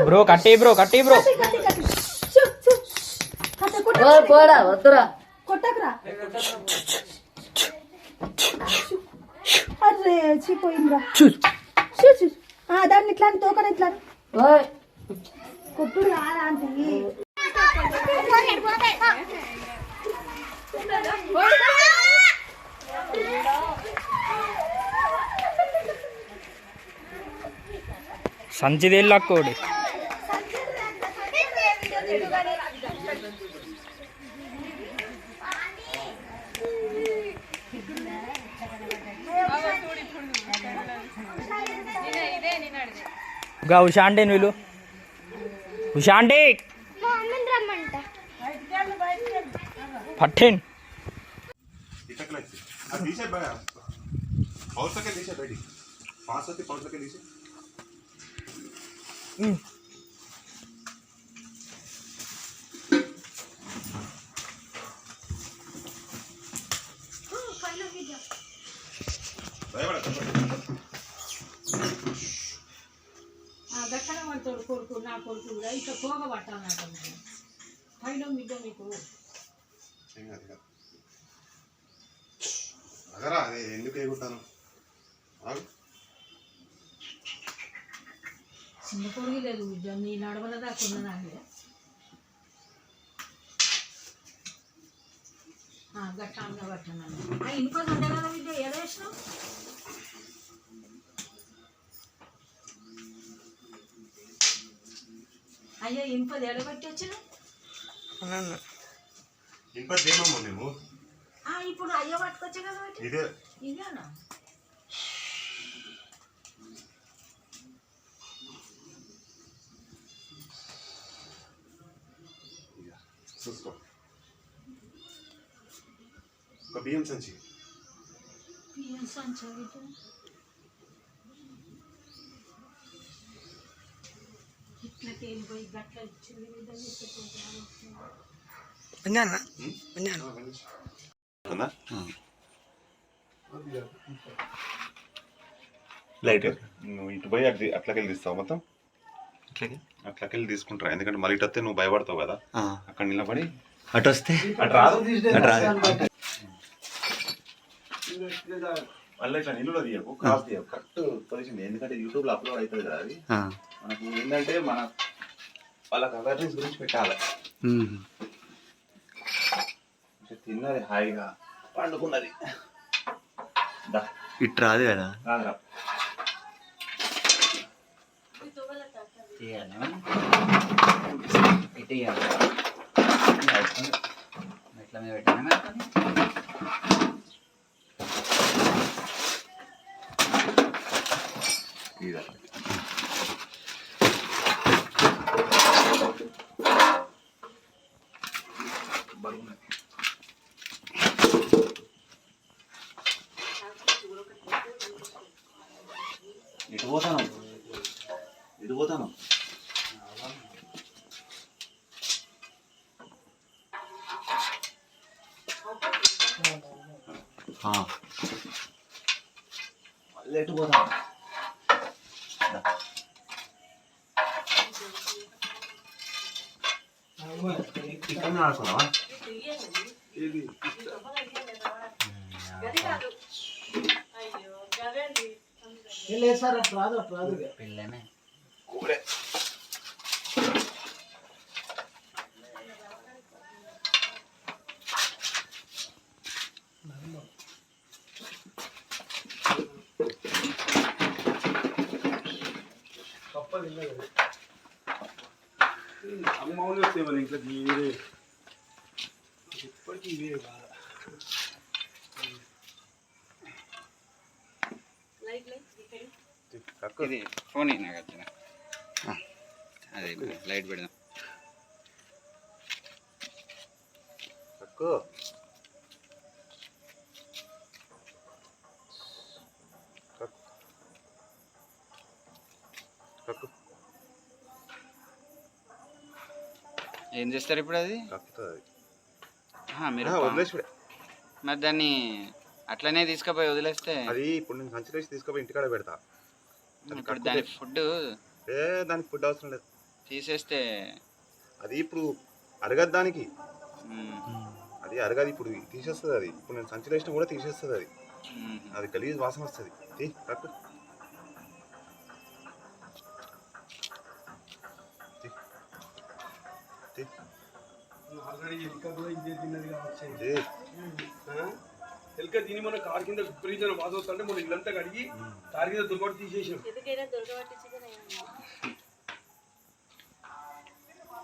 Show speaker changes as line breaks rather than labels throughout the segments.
Bro కట్టి bro
poda వద్దురా
కొట్టకరా. అరే చీపోయిందిరా. దాన్ని ఇట్లా తోకన ఇట్లా కొట్టుడు రారా అంటే
సంచిదేళ్ళకోడి ఉషా అంటే వీళ్ళు ఉషా అంటే పట్టేండి
కొడుకు నా కొడుకు కూడా ఇట్లా పోగ పట్టాలన్నట్టు పైన మీకు మీకు
ఎందుకు ఎగుతాను
చిన్న పొడిగి లేదు బిడ్డ నీ నడవల దాకా ఉన్నదాన్ని గట్టాంగా పట్టాను ఇంకో ఉండే కదా బిడ్డ ఏదో వేసినావు అయ్యో ఇంపది ఎడబట్టి వచ్చిన
మేము
ఇప్పుడు అయ్యో పట్టుకొచ్చా కదా ఇదేనా
చూసుకో ఒక బియ్యం సంచి
ఇట్లకి వెళ్ళిపోయి గట్ల ఇచ్చింది
లైట్ నువ్వు ఇటు పోయి అట్లకెళ్ళి తీస్తావు మొత్తం అట్లకెళ్ళి తీసుకుంటారా ఎందుకంటే మళ్ళీ ఇటు వస్తే నువ్వు భయపడతావు కదా అక్కడ నిలబడి
అటు వస్తే
అటు రాదు మళ్ళీ ఇట్లా నిలులో తీయకు క్రాస్ తీయకు కరెక్ట్ పొజిషన్ ఎందుకంటే యూట్యూబ్లో అప్లోడ్ అవుతుంది కదా అది మనకు ఏంటంటే మన వాళ్ళకి అవేర్నెస్ గురించి పెట్టాలి తిన్నది హాయిగా పండుకున్నది
ఇటు రాదు కదా
ఇటు ఎట్లా మీద పెట్టాను
ఇటు పోతాను మళ్ళీ ఎటు పోతాను ఇక్కడ ఆడుకున్నావా
పిల్లనే
అమ్మౌలు వస్తాయి వాళ్ళ ఇంట్లో ఇవే ఇప్పటికీ ఇవే బాగా
ఇది ఫోన్ నాకు వచ్చిన అదే లైట్ పెడదాం
తక్కువ
ఏం చేస్తారు ఇప్పుడు అది మీరు
వదిలేసి
మరి దాన్ని అట్లనే తీసుకుపోయి వదిలేస్తే
అది ఇప్పుడు నేను సంచి వేసి తీసుకుపోయి ఇంటికాడ పెడతా
ఇప్పుడు దాని ఫుడ్
దానికి ఫుడ్ అవసరం లేదు.
తీసేస్తే
అది ఇప్పుడు అరగదు దానికి,
మ్మ్.
అది అరగదు. ఇప్పుడు తీసేస్తుంది అది. ఇప్పుడు నేను సంచిలో వేసినా కూడా తీసేస్తుంది అది.
మ్మ్.
అది గలీజ్ వాసన వస్తుంది. కట్టు
ఆల్రెడీ ఎలుక కూడా ఇదే తిన్నది కావచ్చు.
ఇది
ఎలుక తిని మన కారు కింద విపరీతమైన వాసన వస్తుంటే మన ఇల్లంతా కడిగి కారు కింద దుర్గొట్టి తీసేసాం.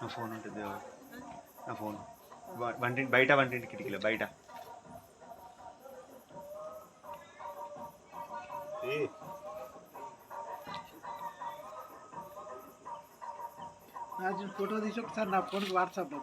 నా ఫోన్ ఉంటుంది, నా ఫోన్ వంటింటి బయట, వంటింటి కిటికీలో బయట.
ఫోటో తీసి ఒకసారి నా ఫోన్కి వాట్సాప్.